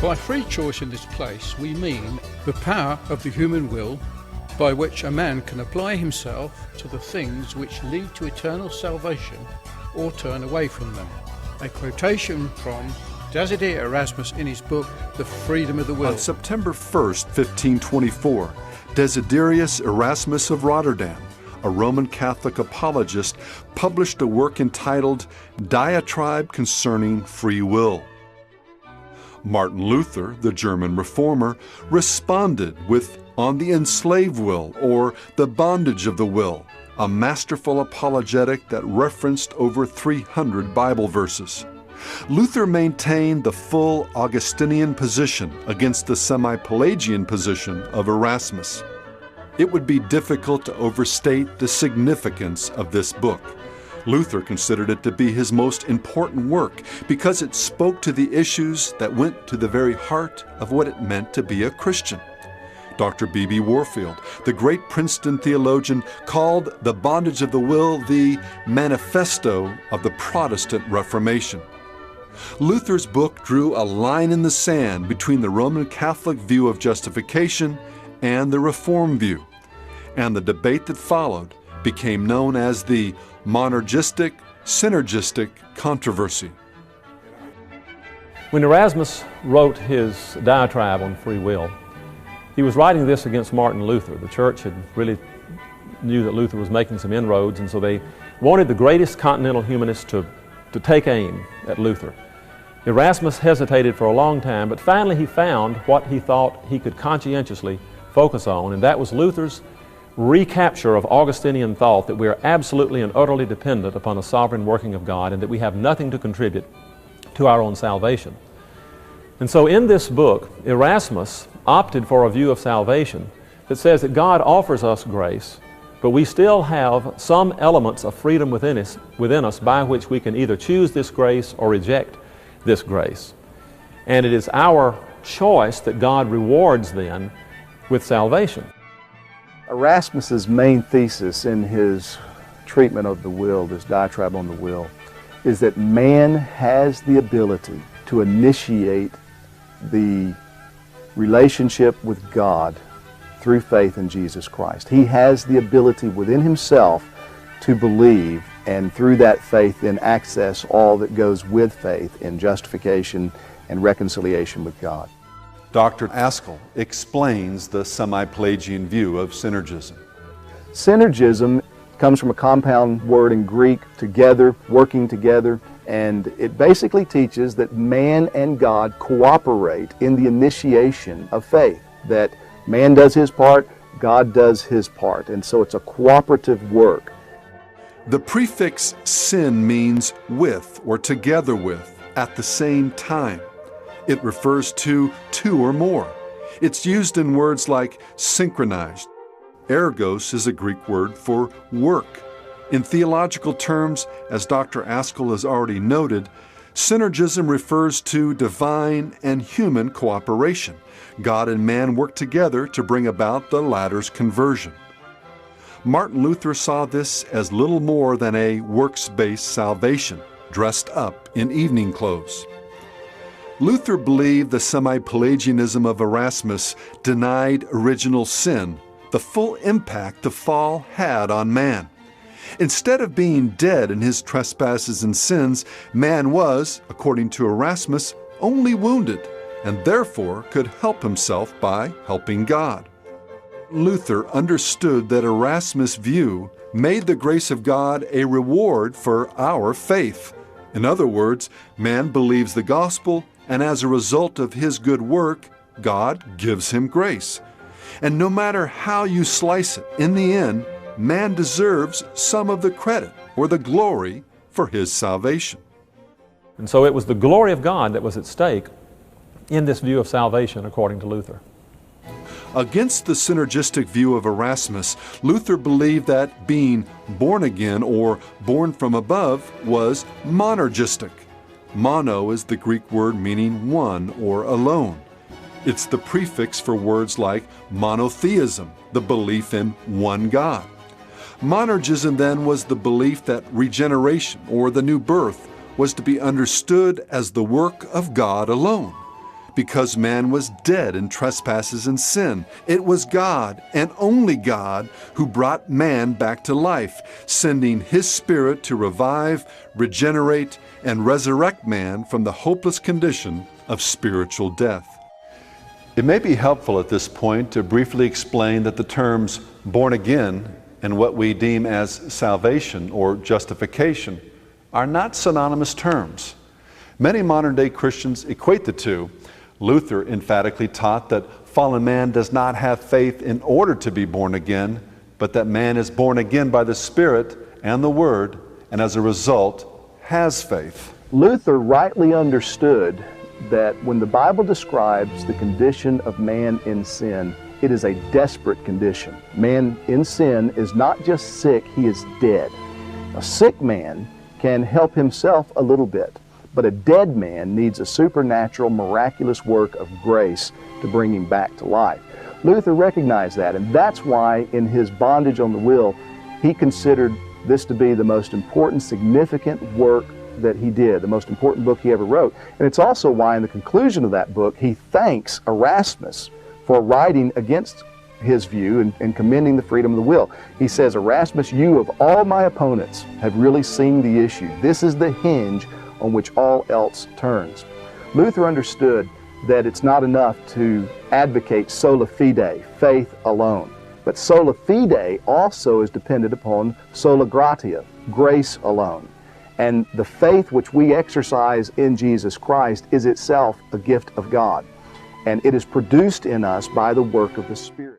By free choice in this place, we mean the power of the human will by which a man can apply himself to the things which lead to eternal salvation or turn away from them. A quotation from Desiderius Erasmus in his book, The Freedom of the Will. On September 1st, 1524, Desiderius Erasmus of Rotterdam, a Roman Catholic apologist, published a work entitled Diatribe Concerning Free Will. Martin Luther, the German reformer, responded with On the Enslaved Will, or The Bondage of the Will, a masterful apologetic that referenced over 300 Bible verses. Luther maintained the full Augustinian position against the semi-Pelagian position of Erasmus. It would be difficult to overstate the significance of this book. Luther considered it to be his most important work because it spoke to the issues that went to the very heart of what it meant to be a Christian. Dr. B.B. Warfield, the great Princeton theologian, called The Bondage of the Will the manifesto of the Protestant Reformation. Luther's book drew a line in the sand between the Roman Catholic view of justification and the Reformed view, and the debate that followed became known as the Monergistic-Synergistic controversy. When Erasmus wrote his diatribe on free will, he was writing this against Martin Luther. The church had really knew that Luther was making some inroads, and so they wanted the greatest continental humanist to take aim at Luther. Erasmus hesitated for a long time, but finally he found what he thought he could conscientiously focus on, and that was Luther's recapture of Augustinian thought that we are absolutely and utterly dependent upon the sovereign working of God and that we have nothing to contribute to our own salvation. And so in this book, Erasmus opted for a view of salvation that says that God offers us grace, but we still have some elements of freedom within us by which we can either choose this grace or reject this grace. And it is our choice that God rewards then with salvation. Erasmus's main thesis in his treatment of the will, this diatribe on the will, is that man has the ability to initiate the relationship with God through faith in Jesus Christ. He has the ability within himself to believe, and through that faith then access all that goes with faith in justification and reconciliation with God. Dr. Askell explains the semi-Pelagian view of synergism. Synergism comes from a compound word in Greek, together, working together, and it basically teaches that man and God cooperate in the initiation of faith, that man does his part, God does his part, and so it's a cooperative work. The prefix syn means with or together with, at the same time. It refers to two or more. It's used in words like synchronized. Ergos is a Greek word for work. In theological terms, as Dr. Askell has already noted, synergism refers to divine and human cooperation. God and man work together to bring about the latter's conversion. Martin Luther saw this as little more than a works-based salvation, dressed up in evening clothes. Luther believed the semi-Pelagianism of Erasmus denied original sin, the full impact the fall had on man. Instead of being dead in his trespasses and sins, man was, according to Erasmus, only wounded, and therefore could help himself by helping God. Luther understood that Erasmus' view made the grace of God a reward for our faith. In other words, man believes the gospel, and as a result of his good work, God gives him grace. And no matter how you slice it, in the end, man deserves some of the credit or the glory for his salvation. And so it was the glory of God that was at stake in this view of salvation, according to Luther. Against the synergistic view of Erasmus, Luther believed that being born again or born from above was monergistic. Mono is the Greek word meaning one or alone. It's the prefix for words like monotheism, the belief in one God. Monergism then was the belief that regeneration or the new birth was to be understood as the work of God alone. because man was dead in trespasses and sin. It was God, and only God, who brought man back to life, sending His Spirit to revive, regenerate, and resurrect man from the hopeless condition of spiritual death. It may be helpful at this point to briefly explain that the terms born again and what we deem as salvation or justification are not synonymous terms. Many modern-day Christians equate the two. Luther emphatically taught that fallen man does not have faith in order to be born again, but that man is born again by the Spirit and the Word, and as a result has faith. Luther rightly understood that when the Bible describes the condition of man in sin, it is a desperate condition. Man in sin is not just sick, he is dead. A sick man can help himself a little bit, but a dead man needs a supernatural, miraculous work of grace to bring him back to life. Luther recognized that, and that's why in his Bondage on the Will, he considered this to be the most important, significant work that he did, the most important book he ever wrote. And it's also why in the conclusion of that book, he thanks Erasmus for writing against his view and commending the freedom of the will. He says, "Erasmus, you of all my opponents have really seen the issue. This is the hinge on which all else turns." Luther understood that it's not enough to advocate sola fide, faith alone. But sola fide also is dependent upon sola gratia, grace alone. And the faith which we exercise in Jesus Christ is itself a gift of God. And it is produced in us by the work of the Spirit.